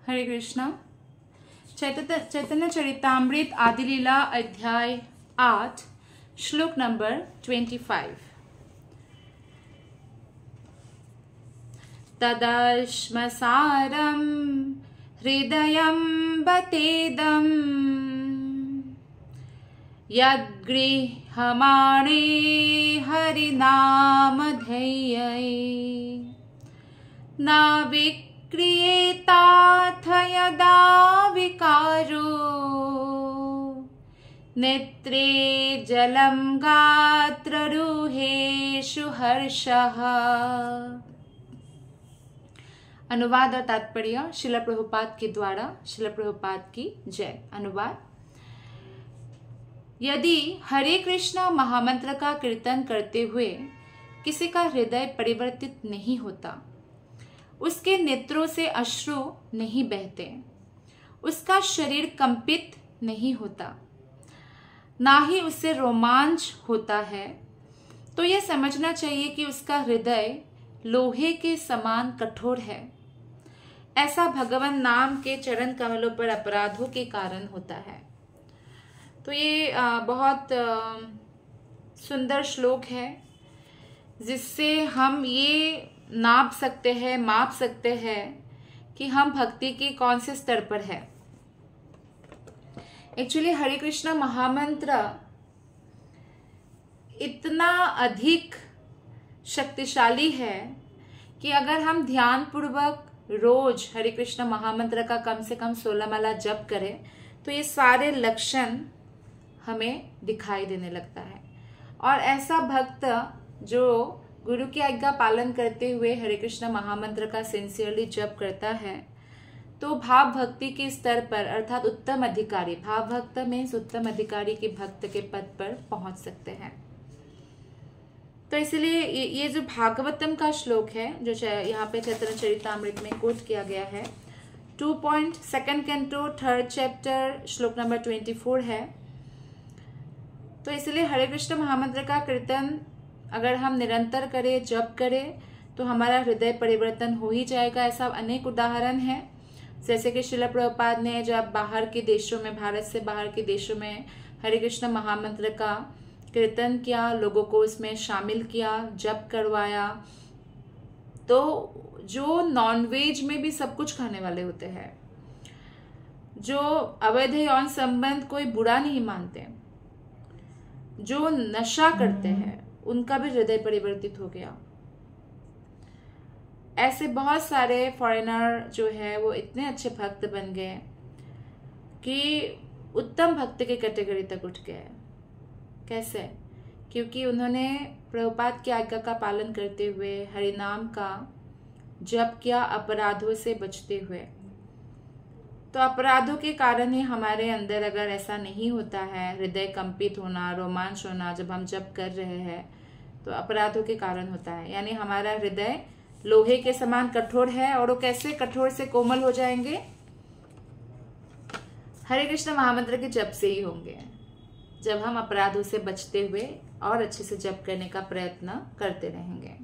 हरे कृष्णा। चैतन्य चरितामृत आदि लीला अध्याय 8 श्लोक नंबर 25। तदश्मसारं हृदयं बतेदं यद्गृह्यमाणे हरिनामधेयै न विक्रियेताथ यदा विकारो नेत्रे जलं गात्ररूहेषु हर्षः। अनुवाद और तात्पर्य शिला प्रभुपाद के द्वारा। शिला प्रभुपाद की जय। अनुवाद। यदि हरे कृष्णा महामंत्र का कीर्तन करते हुए किसी का हृदय परिवर्तित नहीं होता, उसके नेत्रों से अश्रु नहीं बहते, उसका शरीर कंपित नहीं होता, ना ही उससे रोमांच होता है, तो यह समझना चाहिए कि उसका हृदय लोहे के समान कठोर है। ऐसा भगवान नाम के चरण कमलों पर अपराधों के कारण होता है। तो ये बहुत सुंदर श्लोक है, जिससे हम ये नाप सकते हैं, माप सकते हैं कि हम भक्ति के कौन से स्तर पर है। एक्चुअली हरे कृष्णा महामंत्र इतना अधिक शक्तिशाली है कि अगर हम ध्यान पूर्वक रोज हरे कृष्णा महामंत्र का कम से कम 16 माला जप करें तो ये सारे लक्षण हमें दिखाई देने लगता है। और ऐसा भक्त जो गुरु की आज्ञा पालन करते हुए हरे कृष्णा महामंत्र का सिंसियरली जप करता है, तो भाव भक्ति के स्तर पर अर्थात उत्तम अधिकारी, भाव भक्त मीन्स उत्तम अधिकारी के भक्त के पद पर पहुंच सकते हैं। तो इसलिए ये जो भागवतम का श्लोक है, जो यहाँ पे चैतन्य चरितामृत में कोट किया गया है, 2.2 कैंटो 3rd चैप्टर श्लोक नंबर 24 है। तो इसलिए हरे कृष्ण महामंत्र का कीर्तन अगर हम निरंतर करें, जप करें, तो हमारा हृदय परिवर्तन हो ही जाएगा। ऐसा अनेक उदाहरण है, जैसे कि शिला प्रभुपाद ने जब बाहर के देशों में, भारत से बाहर के देशों में हरे कृष्ण महामंत्र का कीर्तन किया, लोगों को इसमें शामिल किया, जप करवाया, तो जो नॉनवेज में भी सब कुछ खाने वाले होते हैं, जो अवैध यौन संबंध कोई बुरा नहीं मानते, जो नशा करते हैं, उनका भी हृदय परिवर्तित हो गया। ऐसे बहुत सारे फॉरेनर जो है वो इतने अच्छे भक्त बन गए कि उत्तम भक्त के कैटेगरी तक उठ गए। कैसे? क्योंकि उन्होंने प्रभुपाद की आज्ञा का पालन करते हुए हरिनाम का जप किया, अपराधों से बचते हुए। तो अपराधों के कारण ही हमारे अंदर अगर ऐसा नहीं होता है, हृदय कंपित होना, रोमांच होना जब हम जप कर रहे हैं, तो अपराधों के कारण होता है। यानी हमारा हृदय लोहे के समान कठोर है। और वो कैसे कठोर से कोमल हो जाएंगे? हरे कृष्ण महामंत्र के जप से ही होंगे, जब हम अपराधों से बचते हुए और अच्छे से जप करने का प्रयत्न करते रहेंगे।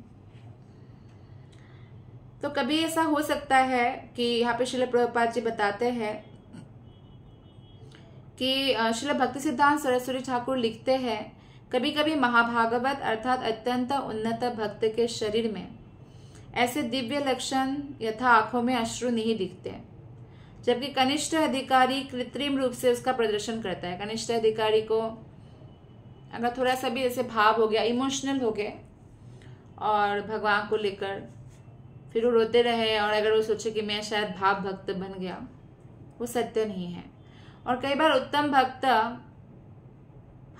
तो कभी ऐसा हो सकता है कि यहाँ पे श्रील प्रभुपाद जी बताते हैं कि श्रील भक्ति सिद्धांत सरस्वती ठाकुर लिखते हैं, कभी कभी महाभागवत अर्थात अत्यंत उन्नत भक्त के शरीर में ऐसे दिव्य लक्षण यथा आंखों में अश्रु नहीं दिखते, जबकि कनिष्ठ अधिकारी कृत्रिम रूप से उसका प्रदर्शन करता है। कनिष्ठ अधिकारी को अगर थोड़ा सा भी ऐसे भाव हो गया, इमोशनल हो गए और भगवान को लेकर, फिर वो रोते रहे और अगर वो सोचे कि मैं शायद भाव भक्त बन गया, वो सत्य नहीं है। और कई बार उत्तम भक्त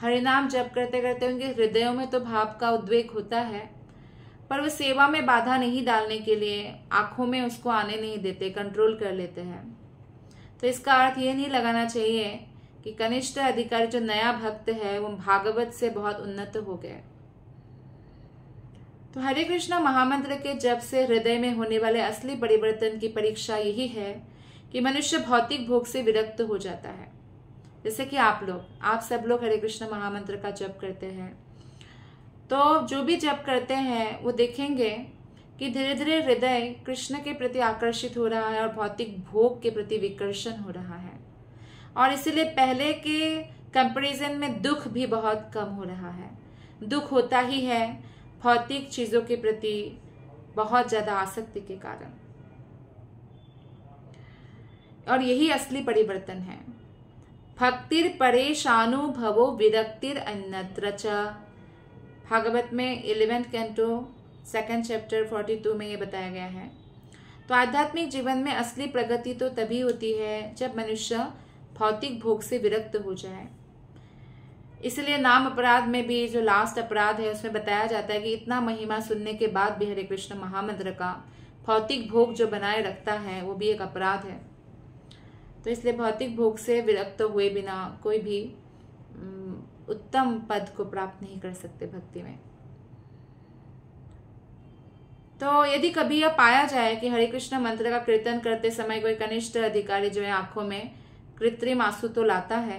हरिनाम जप करते करते उनके हृदयों में तो भाव का उद्वेग होता है, पर वो सेवा में बाधा नहीं डालने के लिए आंखों में उसको आने नहीं देते, कंट्रोल कर लेते हैं। तो इसका अर्थ ये नहीं लगाना चाहिए कि कनिष्ठ अधिकारी जो नया भक्त है वो भागवत से बहुत उन्नत हो गए। तो हरे कृष्णा महामंत्र के जप से हृदय में होने वाले असली परिवर्तन की परीक्षा यही है कि मनुष्य भौतिक भोग से विरक्त हो जाता है। जैसे कि आप सब लोग हरे कृष्ण महामंत्र का जप करते हैं, तो जो भी जप करते हैं वो देखेंगे कि धीरे धीरे हृदय कृष्ण के प्रति आकर्षित हो रहा है और भौतिक भोग के प्रति विकर्षण हो रहा है, और इसीलिए पहले के कंपैरिजन में दुख भी बहुत कम हो रहा है। दुख होता ही है भौतिक चीजों के प्रति बहुत ज्यादा आसक्ति के कारण, और यही असली परिवर्तन है। भक्तिर परेशानुभवो विरक्तिर अन्यत्र च, भागवत में 11th कैंटो 2nd चैप्टर 42 में ये बताया गया है। तो आध्यात्मिक जीवन में असली प्रगति तो तभी होती है जब मनुष्य भौतिक भोग से विरक्त हो जाए। इसलिए नाम अपराध में भी जो लास्ट अपराध है उसमें बताया जाता है कि इतना महिमा सुनने के बाद भी हरे कृष्ण महामंत्र का भौतिक भोग जो बनाए रखता है वो भी एक अपराध है। तो इसलिए भौतिक भोग से विरक्त हुए बिना कोई भी उत्तम पद को प्राप्त नहीं कर सकते भक्ति में। तो यदि कभी यह पाया जाए कि हरे कृष्ण मंत्र का कीर्तन करते समय कोई कनिष्ठ अधिकारी जो है आंखों में कृत्रिम आंसू तो लाता है,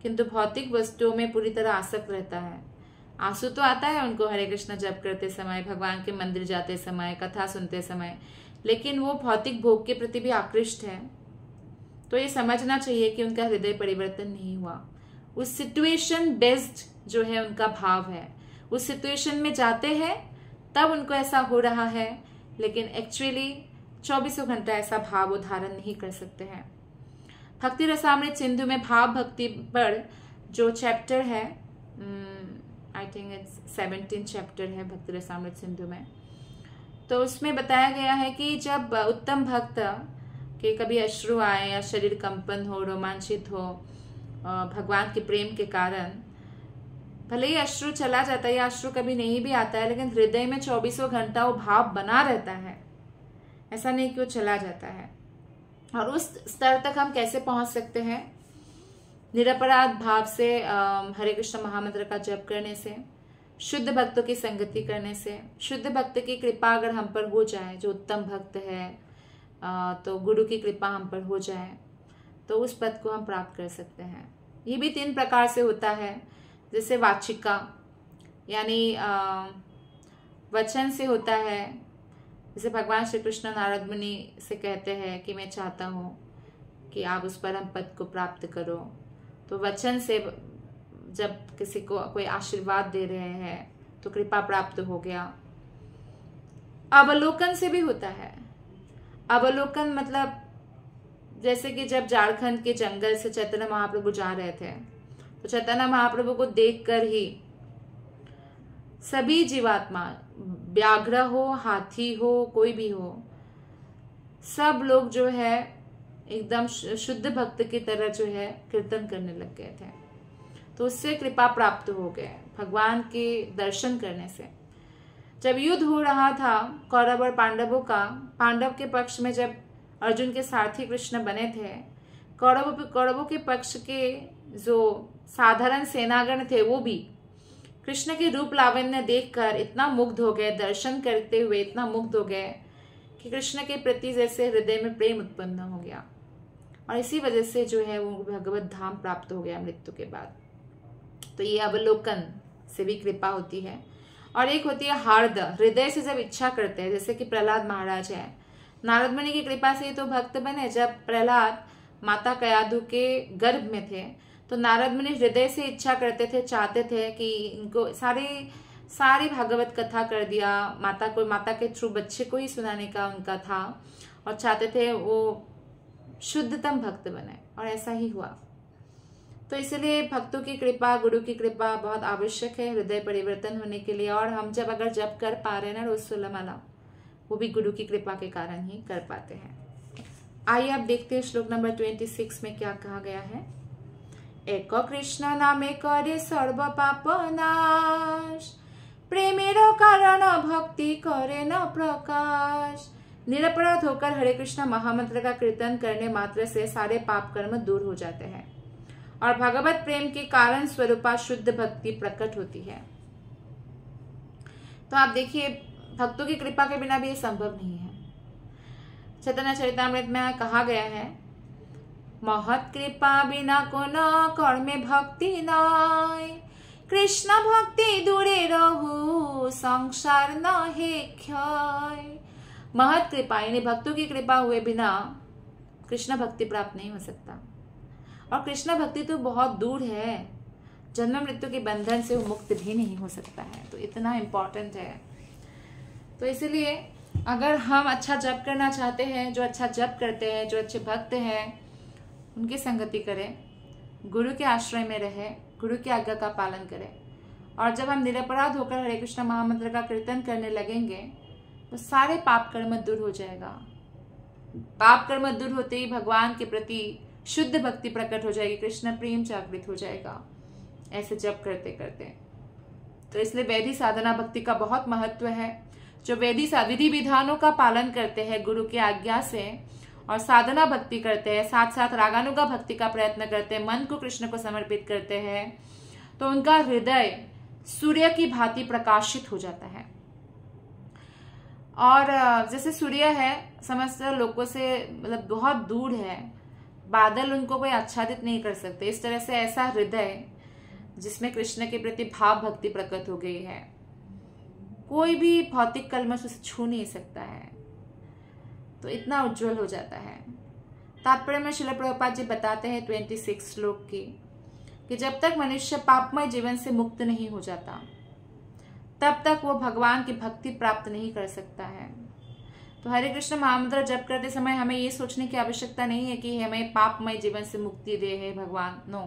किंतु भौतिक वस्तुओं में पूरी तरह आसक्त रहता है। आंसू तो आता है उनको हरे कृष्ण जप करते समय, भगवान के मंदिर जाते समय, कथा सुनते समय, लेकिन वो भौतिक भोग के प्रति भी आकृष्ट है। तो ये समझना चाहिए कि उनका हृदय परिवर्तन नहीं हुआ। उस सिचुएशन बेस्ड जो है उनका भाव है, उस सिचुएशन में जाते हैं तब उनको ऐसा हो रहा है, लेकिन एक्चुअली 24 घंटा ऐसा भाव वो धारण नहीं कर सकते हैं। भक्ति रसामृत सिंधु में भाव भक्ति पर जो चैप्टर है, आई थिंक इट्स 17 चैप्टर है भक्ति रसामृत सिंधु में, तो उसमें बताया गया है कि जब उत्तम भक्त के कभी अश्रु आए या शरीर कंपन हो, रोमांचित हो भगवान के प्रेम के कारण, भले ही अश्रु चला जाता है या अश्रु कभी नहीं भी आता है, लेकिन हृदय में 24 घंटा वो भाव बना रहता है, ऐसा नहीं कि वो चला जाता है। और उस स्तर तक हम कैसे पहुंच सकते हैं? निरपराध भाव से हरे कृष्ण महामंत्र का जप करने से, शुद्ध भक्तों की संगति करने से, शुद्ध भक्त की कृपा अगर हम पर हो जाए, जो उत्तम भक्त है, तो गुरु की कृपा हम पर हो जाए, तो उस पद को हम प्राप्त कर सकते हैं। ये भी 3 प्रकार से होता है, जैसे वाचिका यानी वचन से होता है, जैसे भगवान श्री कृष्ण नारद मुनि से कहते हैं कि मैं चाहता हूँ कि आप उस परम पद को प्राप्त करो, तो वचन से जब किसी को कोई आशीर्वाद दे रहे हैं तो कृपा प्राप्त हो गया। अवलोकन से भी होता है। अवलोकन मतलब जैसे कि जब झारखंड के जंगल से चैतन्य महाप्रभु जा रहे थे, तो चैतन्य महाप्रभु को देखकर ही सभी जीवात्मा, व्याघ्र हो, हाथी हो, कोई भी हो, सब लोग जो है एकदम शुद्ध भक्त की तरह जो है कीर्तन करने लग गए थे। तो उससे कृपा प्राप्त हो गए भगवान के दर्शन करने से। जब युद्ध हो रहा था कौरव और पांडवों का, पांडव के पक्ष में जब अर्जुन के सारथी कृष्ण बने थे, कौरवों के पक्ष के जो साधारण सेनागण थे वो भी कृष्ण के रूप लावण्य देखकर इतना मुग्ध हो गए, दर्शन करते हुए इतना मुग्ध हो गए कि कृष्ण के प्रति जैसे हृदय में प्रेम उत्पन्न हो गया, और इसी वजह से जो है वो भगवत धाम प्राप्त हो गया मृत्यु के बाद। तो ये अवलोकन से भी कृपा होती है। और एक होती है हार्द, हृदय से जब इच्छा करते हैं, जैसे कि प्रहलाद महाराज है, नारद मुनि की कृपा से तो भक्त बने। जब प्रहलाद माता कयाधु के गर्भ में थे, तो नारद मुनि हृदय से इच्छा करते थे, चाहते थे कि इनको सारी भागवत कथा कर दिया, माता के थ्रू बच्चे को ही सुनाने का उनका था, और चाहते थे वो शुद्धतम भक्त बने, और ऐसा ही हुआ। तो इसलिए भक्तों की कृपा, गुरु की कृपा बहुत आवश्यक है हृदय परिवर्तन होने के लिए। और हम जब अगर जप कर पा रहे हैं ना रोज 16 माला, वो भी गुरु की कृपा के कारण ही कर पाते हैं। आइए आप देखते हैं श्लोक नंबर 26 में क्या कहा गया है। एक कृष्ण नामे करे सर्व पाप नाश, प्रेमेर कारण भक्ति करे न प्रकाश। निरपराध होकर हरे कृष्ण महामंत्र का कीर्तन करने मात्र से सारे पाप कर्म दूर हो जाते हैं, और भगवत प्रेम के कारण स्वरूपा शुद्ध भक्ति प्रकट होती है। तो आप देखिए, भक्तों की कृपा के बिना भी ये संभव नहीं है। चैतन्य चरितामृत में कहा गया है, महत कृपा बिना को न कर्मे भक्ति नाय, कृष्ण भक्ति दूरे रहु संसार न हे क्षय। महत कृपा यानी भक्तों की कृपा हुए बिना कृष्ण भक्ति प्राप्त नहीं हो सकता। और कृष्ण भक्ति तो बहुत दूर है, जन्म मृत्यु के बंधन से वो मुक्त भी नहीं हो सकता है। तो इतना इम्पोर्टेंट है। तो इसीलिए अगर हम अच्छा जप करना चाहते हैं, जो अच्छा जप करते हैं, जो अच्छे भक्त हैं, उनकी संगति करें, गुरु के आश्रय में रहे, गुरु की आज्ञा का पालन करें। और जब हम निरपराध होकर हरे कृष्ण महामंत्र का कीर्तन करने लगेंगे तो सारे पाप कर्म दूर हो जाएगा। पाप कर्म दूर होते ही भगवान के प्रति शुद्ध भक्ति प्रकट हो जाएगी, कृष्ण प्रेम जागृत हो जाएगा ऐसे जप करते करते। तो इसलिए वैधि साधना भक्ति का बहुत महत्व है। जो वैधि विधि विधानों का पालन करते हैं गुरु की आज्ञा से और साधना भक्ति करते हैं, साथ साथ रागानुगा भक्ति का प्रयत्न करते हैं, मन को कृष्ण को समर्पित करते हैं, तो उनका हृदय सूर्य की भांति प्रकाशित हो जाता है। और जैसे सूर्य है समस्त लोगों से मतलब बहुत दूर है, बादल उनको कोई आच्छादित नहीं कर सकते, इस तरह से ऐसा हृदय जिसमें कृष्ण के प्रति भाव भक्ति प्रकट हो गई है, कोई भी भौतिक कलमश उसे छू नहीं सकता है। तो इतना उज्जवल हो जाता है। तात्पर्य में श्रील प्रभुपाद जी बताते हैं 26 श्लोक की कि जब तक मनुष्य पापमय जीवन से मुक्त नहीं हो जाता तब तक वो भगवान की भक्ति प्राप्त नहीं कर सकता है। तो हरे कृष्ण महामंत्र जप करते समय हमें ये सोचने की आवश्यकता नहीं है कि हमें पापमय जीवन से मुक्ति दे है भगवान। नो,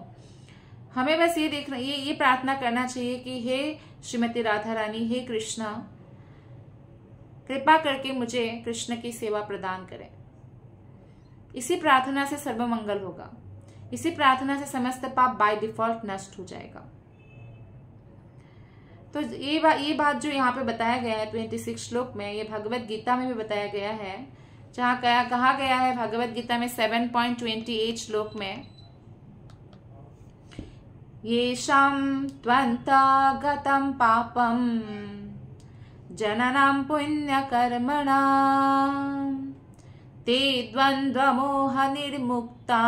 हमें बस ये देखना, ये प्रार्थना करना चाहिए कि हे श्रीमती राधा रानी, हे कृष्णा, कृपा करके मुझे कृष्ण की सेवा प्रदान करें। इसी प्रार्थना से सर्वमंगल होगा। इसी प्रार्थना से समस्त पाप बाय डिफॉल्ट नष्ट हो जाएगा। तो ये बात जो यहाँ पे बताया गया है 26 श्लोक में, ये भगवत गीता में भी बताया गया है, जहाँ कहा गया है भगवत गीता में 7.28 श्लोक में, येषां त्वन्तागतं पापं जननां पुण्यकर्मणां ते द्वन्द्वमोह निर्मुक्ता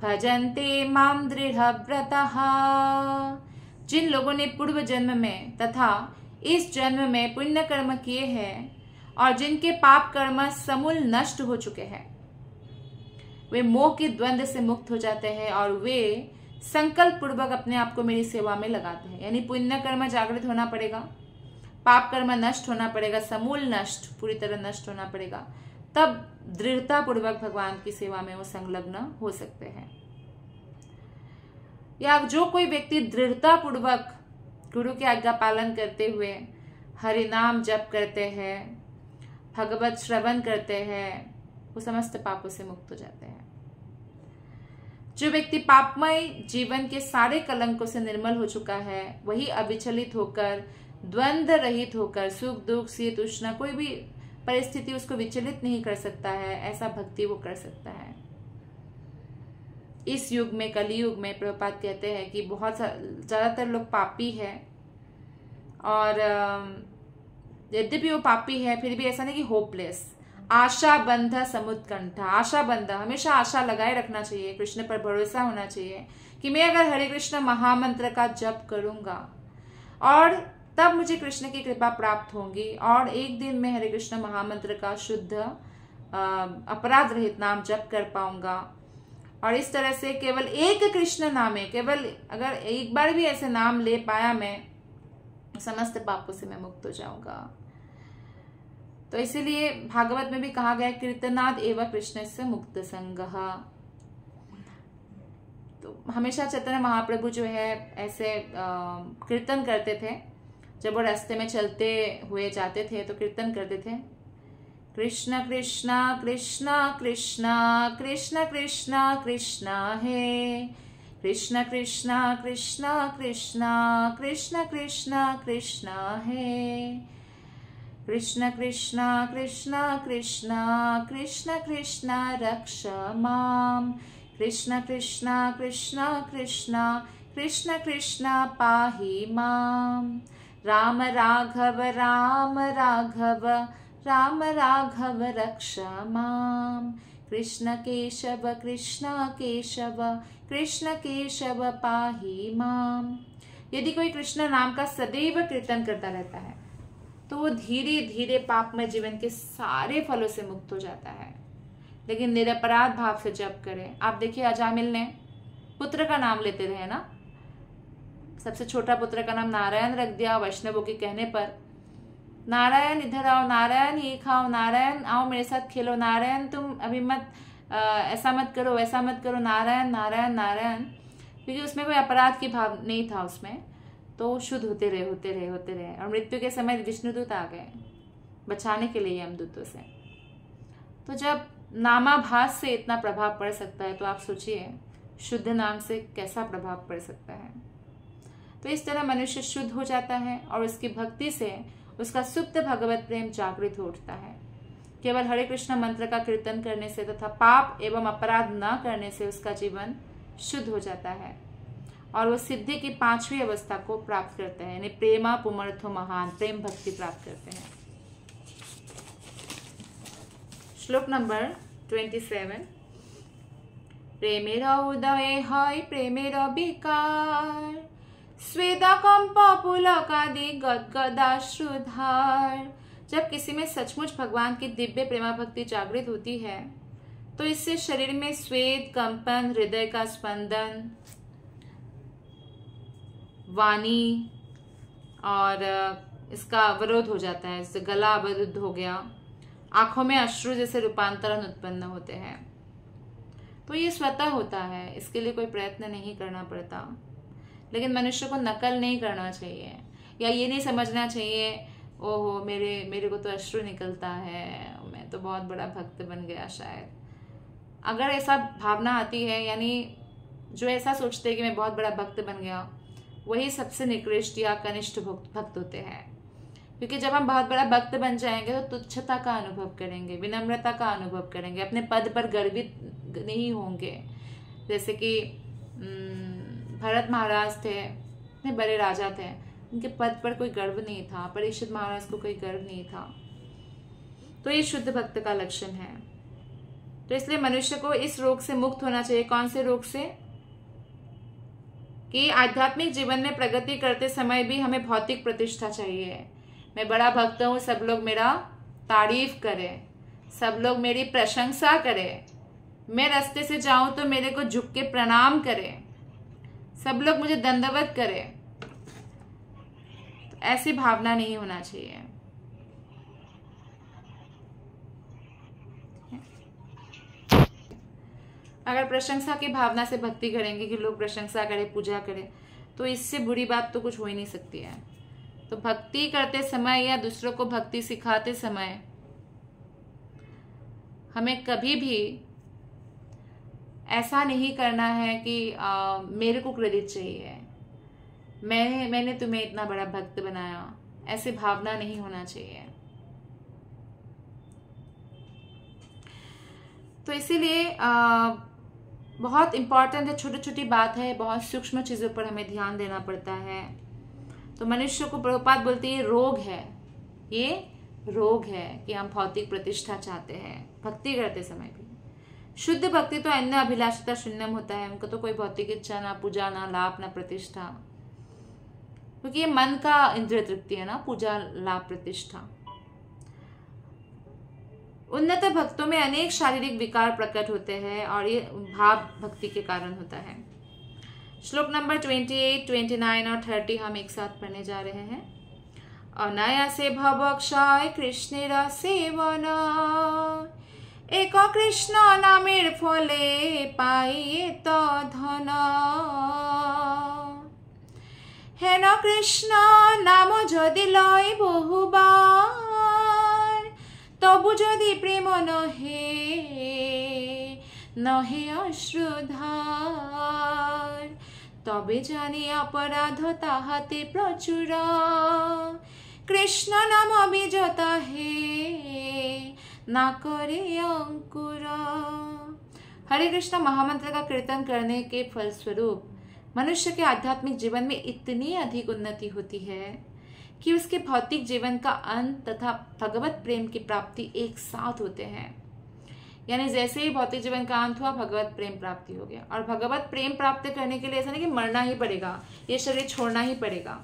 भजन्ते मां दृढ़व्रतः। जिन लोगों ने पूर्व जन्म में तथा इस जन्म में पुण्य कर्म किए हैं और जिनके पाप कर्म समूल नष्ट हो चुके हैं, वे मोह के द्वंद्व से मुक्त हो जाते हैं और वे संकल्प पूर्वक अपने आप को मेरी सेवा में लगाते हैं। यानी पुण्य कर्म जागृत होना पड़ेगा, पाप कर्म नष्ट होना पड़ेगा, समूल नष्ट, पूरी तरह नष्ट होना पड़ेगा, तब दृढ़ता पूर्वक भगवान की सेवा में वो संलग्न हो सकते हैं। या जो कोई व्यक्ति दृढ़ता पूर्वक गुरु की आज्ञा पालन करते हुए हरि नाम जप करते हैं, भगवत श्रवण करते हैं, वो समस्त पापों से मुक्त हो जाते हैं। जो व्यक्ति पापमय जीवन के सारे कलंकों से निर्मल हो चुका है, वही अविचलित होकर, द्वंद्व रहित होकर, सुख दुख शीत उष्ण कोई भी परिस्थिति उसको विचलित नहीं कर सकता है, ऐसा भक्ति वो कर सकता है। इस युग में, कलियुग में, प्रभुपाद कहते हैं कि बहुत ज्यादातर लोग पापी हैं और यद्यपि वो पापी है फिर भी ऐसा नहीं कि होपलेस, आशा बंध समुत्कंठा, आशा बंध, हमेशा आशा लगाए रखना चाहिए, कृष्ण पर भरोसा होना चाहिए कि मैं अगर हरे कृष्ण महामंत्र का जप करूंगा और तब मुझे कृष्ण की कृपा प्राप्त होगी और एक दिन मैं हरे कृष्ण महामंत्र का शुद्ध अपराध रहित नाम जप कर पाऊंगा। और इस तरह से केवल एक कृष्ण नाम है, केवल अगर एक बार भी ऐसे नाम ले पाया मैं, समस्त पापों से मैं मुक्त हो जाऊंगा। तो इसीलिए भागवत में भी कहा गया कीर्तनाद एवं कृष्ण से मुक्त संगः। तो हमेशा चैतन्य महाप्रभु जो है ऐसे कीर्तन करते थे, जब वो रास्ते में चलते हुए जाते थे तो कीर्तन करते थे, कृष्ण कृष्ण कृष्ण कृष्ण कृष्ण कृष्ण कृष्ण हे, कृष्ण कृष्ण कृष्ण कृष्ण कृष्ण कृष्ण कृष्ण हे, कृष्ण कृष्ण कृष्ण कृष्ण कृष्ण कृष्ण रक्ष माम, कृष्ण कृष्ण कृष्ण कृष्ण कृष्ण कृष्ण पाहि माम, राम राघव राम राघव राम राघव रक्ष माम, कृष्ण केशव कृष्ण केशव कृष्ण केशव पाहि माम। यदि कोई कृष्ण नाम का सदैव कीर्तन करता रहता है तो वो धीरे धीरे पापमय जीवन के सारे फलों से मुक्त हो जाता है। लेकिन निरपराध भाव से जप करें। आप देखिए अजामिल ने पुत्र का नाम लेते रहे ना, सबसे छोटा पुत्र का नाम नारायण रख दिया वैष्णवों के कहने पर। नारायण इधर आओ, नारायण ये खाओ, नारायण आओ मेरे साथ खेलो, नारायण तुम अभी मत ऐसा मत करो वैसा मत करो, नारायण नारायण नारायण, क्योंकि उसमें कोई अपराध की भाव नहीं था उसमें। तो शुद्ध होते रहे होते रहे होते रहे, और मृत्यु के समय विष्णुदूत आ गए बचाने के लिए यमदूतों से। तो जब नामाभास से इतना प्रभाव पड़ सकता है, तो आप सोचिए शुद्ध नाम से कैसा प्रभाव पड़ सकता है। तो इस तरह मनुष्य शुद्ध हो जाता है और उसकी भक्ति से उसका सुप्त भगवत प्रेम जागृत हो उठता है। केवल हरे कृष्ण मंत्र का कीर्तन करने से तथा पाप एवं अपराध न करने से उसका जीवन शुद्ध हो जाता है और वो सिद्धि की 5वीं अवस्था को प्राप्त करते हैं, यानी प्रेमा पुमर्थो महान, प्रेम भक्ति प्राप्त करते हैं। श्लोक नंबर 27। प्रेमेर उदय है प्रेमेर विकार, स्वेदा कंप पुलकादि गदगदाश्रुधार। जब किसी में सचमुच भगवान की दिव्य प्रेमा भक्ति जागृत होती है तो इससे शरीर में स्वेद, कंपन, हृदय का स्पंदन, वाणी और इसका अवरोध हो जाता है, इससे गला अवरुद्ध हो गया, आंखों में अश्रु जैसे रूपांतरण उत्पन्न होते हैं। तो ये स्वतः होता है, इसके लिए कोई प्रयत्न नहीं करना पड़ता। लेकिन मनुष्य को नकल नहीं करना चाहिए, या ये नहीं समझना चाहिए ओहो मेरे को तो अश्रु निकलता है, मैं तो बहुत बड़ा भक्त बन गया शायद। अगर ऐसा भावना आती है, यानी जो ऐसा सोचते हैं कि मैं बहुत बड़ा भक्त बन गया, वही सबसे निकृष्ट या कनिष्ठ भक्त होते हैं। क्योंकि जब हम बहुत बड़ा भक्त बन जाएंगे तो तुच्छता का अनुभव करेंगे, विनम्रता का अनुभव करेंगे, अपने पद पर गर्वित नहीं होंगे। जैसे कि भरत महाराज थे, इतने बड़े राजा थे, उनके पद पर कोई गर्व नहीं था, परीक्षित महाराज को कोई गर्व नहीं था। तो ये शुद्ध भक्त का लक्षण है। तो इसलिए मनुष्य को इस रोग से मुक्त होना चाहिए। कौन से रोग से? कि आध्यात्मिक जीवन में प्रगति करते समय भी हमें भौतिक प्रतिष्ठा चाहिए। मैं बड़ा भक्त हूँ, सब लोग मेरा तारीफ करें, सब लोग मेरी प्रशंसा करें, मैं रास्ते से जाऊं तो मेरे को झुक के प्रणाम करें, सब लोग मुझे दंडवत करें। तो ऐसी भावना नहीं होना चाहिए। अगर प्रशंसा की भावना से भक्ति करेंगे कि लोग प्रशंसा करें, पूजा करें, तो इससे बुरी बात तो कुछ हो ही नहीं सकती है। तो भक्ति करते समय या दूसरों को भक्ति सिखाते समय हमें कभी भी ऐसा नहीं करना है कि मेरे को क्रेडिट चाहिए, मैंने तुम्हें इतना बड़ा भक्त बनाया, ऐसी भावना नहीं होना चाहिए। तो इसीलिए बहुत इम्पॉर्टेंट है, छोटी छोटी बात है, बहुत सूक्ष्म चीज़ों पर हमें ध्यान देना पड़ता है। तो मनुष्य को प्रभुपाद बोलते हैं ये रोग है, ये रोग है कि हम भौतिक प्रतिष्ठा चाहते हैं भक्ति करते समय भी। शुद्ध भक्ति तो अन्य अभिलाषिता शून्यम होता है, उनको तो कोई भौतिक इच्छा, ना पूजा, ना लाभ, ना प्रतिष्ठा, क्योंकि ये मन का इंद्रिय तृप्ति है ना, पूजा, लाभ, प्रतिष्ठा। उन्नत भक्तों में अनेक शारीरिक विकार प्रकट होते हैं और ये भाव भक्ति के कारण होता है। श्लोक नंबर 28, 29 और 30 हम एक साथ पढ़ने जा रहे हैं। अनायासे भवक्षय कृष्णेर सेवन, एक कृष्ण नामेर फले पाइए तो धन। हेन कृष्ण नाम जदि लय बहुबार, तबु जदि प्रेम नहे अश्रुधार, तबे जाने अपराध ताहाते प्रचुर, कृष्ण नाम बीजता है ना करे अंकुर। हरे कृष्ण महामंत्र का कीर्तन करने के फलस्वरूप मनुष्य के आध्यात्मिक जीवन में इतनी अधिक उन्नति होती है कि उसके भौतिक जीवन का अंत तथा भगवत प्रेम की प्राप्ति एक साथ होते हैं। यानी जैसे ही भौतिक जीवन का अंत हुआ, भगवत प्रेम प्राप्ति हो गया। और भगवत प्रेम प्राप्त करने के लिए ऐसा नहीं कि मरना ही पड़ेगा, ये शरीर छोड़ना ही पड़ेगा।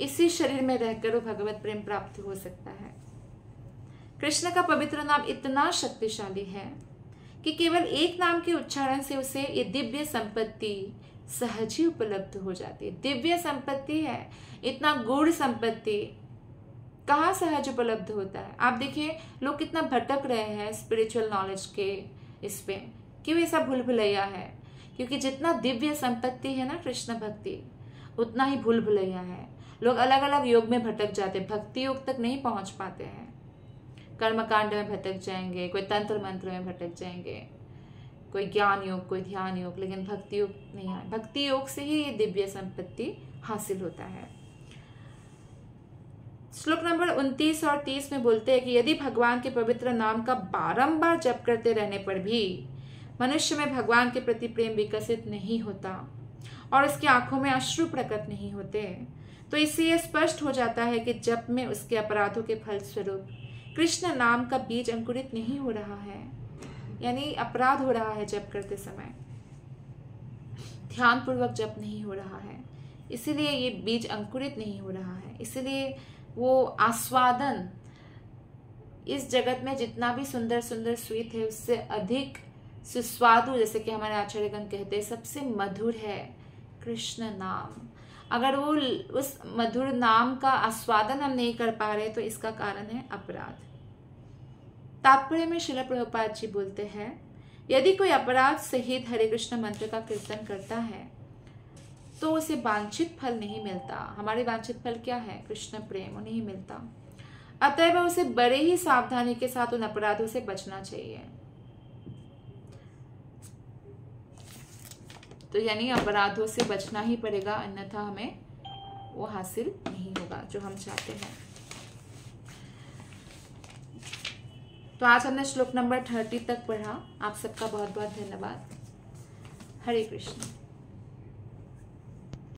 इसी शरीर में रहकर वो भगवत प्रेम प्राप्त हो सकता है। कृष्ण का पवित्र नाम इतना शक्तिशाली है कि केवल एक नाम के उच्चारण से उसे ये दिव्य संपत्ति सहज ही उपलब्ध हो जाती है। दिव्य संपत्ति है, इतना गूढ़ संपत्ति कहाँ सहज उपलब्ध होता है। आप देखिए लोग कितना भटक रहे हैं स्पिरिचुअल नॉलेज के इस पे, क्यों ऐसा भूल भुलैया है? क्योंकि जितना दिव्य संपत्ति है ना कृष्ण भक्ति, उतना ही भूल भुलैया है। लोग अलग अलग योग में भटक जाते, भक्ति योग तक नहीं पहुंच पाते हैं। कर्मकांड में भटक जाएंगे, कोई तंत्र मंत्र में भटक जाएंगे, कोई ज्ञान योग, कोई ध्यान योग, लेकिन भक्ति योग नहीं है। भक्ति योग से ही ये दिव्य संपत्ति हासिल होता है। श्लोक नंबर 29 और 30 में बोलते हैं कि यदि भगवान के पवित्र नाम का बारंबार जप करते रहने पर भी मनुष्य में भगवान के प्रति प्रेम विकसित नहीं होता और उसकी आंखों में अश्रु प्रकट नहीं होते, तो इससे यह स्पष्ट हो जाता है कि जप में उसके अपराधों के फलस्वरूप कृष्ण नाम का बीज अंकुरित नहीं हो रहा है, यानी अपराध हो रहा है जप करते समय, ध्यान पूर्वक जप नहीं हो रहा है, इसीलिए ये बीज अंकुरित नहीं हो रहा है। इसीलिए वो आस्वादन इस जगत में जितना भी सुंदर सुंदर स्वीट है उससे अधिक सुस्वादु, जैसे कि हमारे आचार्यगण कहते हैं, सबसे मधुर है कृष्ण नाम। अगर वो उस मधुर नाम का आस्वादन हम नहीं कर पा रहे तो इसका कारण है अपराध। तात्पर्य में श्रील प्रभुपाद जी बोलते हैं, यदि कोई अपराध सहित हरे कृष्ण मंत्र का कीर्तन करता है तो उसे वांछित फल नहीं मिलता। हमारे वांछित फल क्या है? कृष्ण प्रेम, नहीं मिलता। अतएव उसे बड़े ही सावधानी के साथ उन अपराधों से बचना चाहिए। तो यानी अपराधों से बचना ही पड़ेगा, अन्यथा हमें वो हासिल नहीं होगा जो हम चाहते हैं। तो आज हमने श्लोक नंबर 30 तक पढ़ा। आप सबका बहुत बहुत धन्यवाद। हरे कृष्ण।